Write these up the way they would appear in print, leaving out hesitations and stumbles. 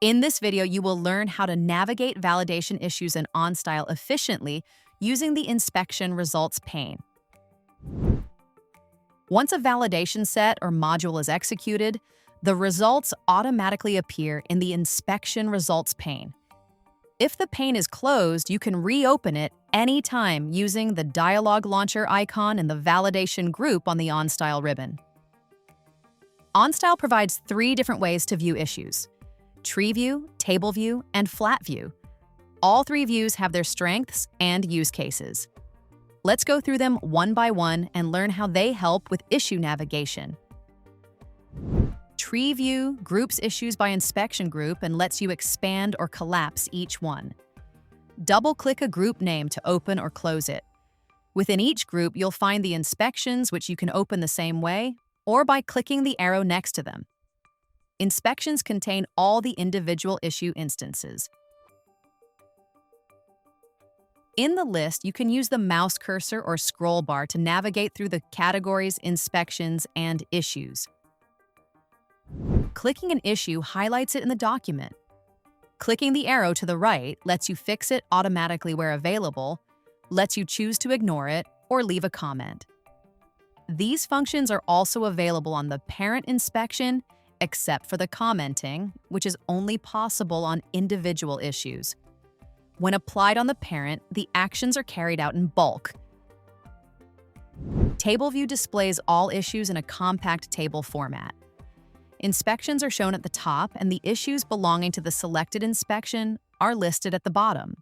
In this video, you will learn how to navigate validation issues in OnStyle efficiently using the inspection results pane. Once a validation set or module is executed, the results automatically appear in the inspection results pane. If the pane is closed, you can reopen it anytime using the dialog launcher icon in the validation group on the OnStyle ribbon. OnStyle provides 3 different ways to view issues: tree view, table view, and flat view. All 3 views have their strengths and use cases. Let's go through them one by one and learn how they help with issue navigation. Tree view groups issues by inspection group and lets you expand or collapse each one. Double-click a group name to open or close it. Within each group, you'll find the inspections, which you can open the same way, or by clicking the arrow next to them. Inspections contain all the individual issue instances. In the list, you can use the mouse cursor or scroll bar to navigate through the categories, inspections, and issues. Clicking an issue highlights it in the document. Clicking the arrow to the right lets you fix it automatically where available, lets you choose to ignore it, or leave a comment. These functions are also available on the parent inspection, except for the commenting, which is only possible on individual issues. When applied on the parent, the actions are carried out in bulk. Table view displays all issues in a compact table format. Inspections are shown at the top, and the issues belonging to the selected inspection are listed at the bottom.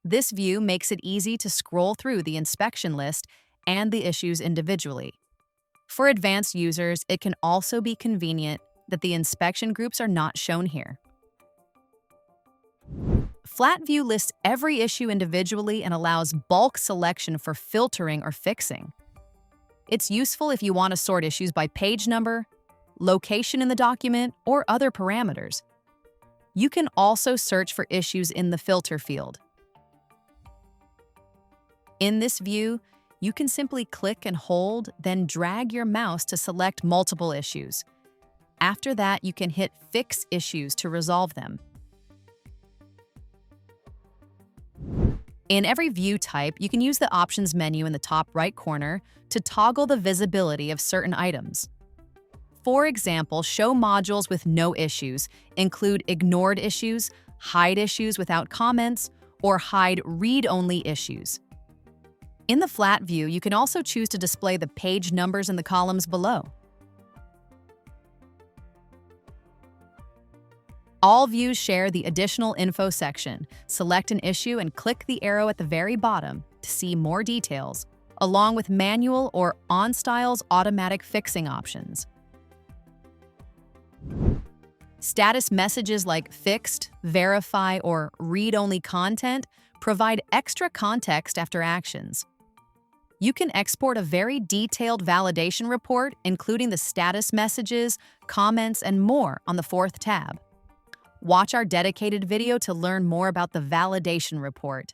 This view makes it easy to scroll through the inspection list and the issues individually. For advanced users, it can also be convenient that the inspection groups are not shown here. Flat view lists every issue individually and allows bulk selection for filtering or fixing. It's useful if you want to sort issues by page number, location in the document, or other parameters. You can also search for issues in the filter field. In this view, you can simply click and hold, then drag your mouse to select multiple issues. After that, you can hit Fix Issues to resolve them. In every view type, you can use the Options menu in the top right corner to toggle the visibility of certain items. For example, show modules with no issues include ignored issues, hide issues without comments, or hide read-only issues. In the flat view, you can also choose to display the page numbers in the columns below. All views share the additional info section. Select an issue and click the arrow at the very bottom to see more details, along with manual or OnStyle's automatic fixing options. Status messages like fixed, verify, or read-only content provide extra context after actions. You can export a very detailed validation report, including the status messages, comments, and more on the 4th tab. Watch our dedicated video to learn more about the validation report.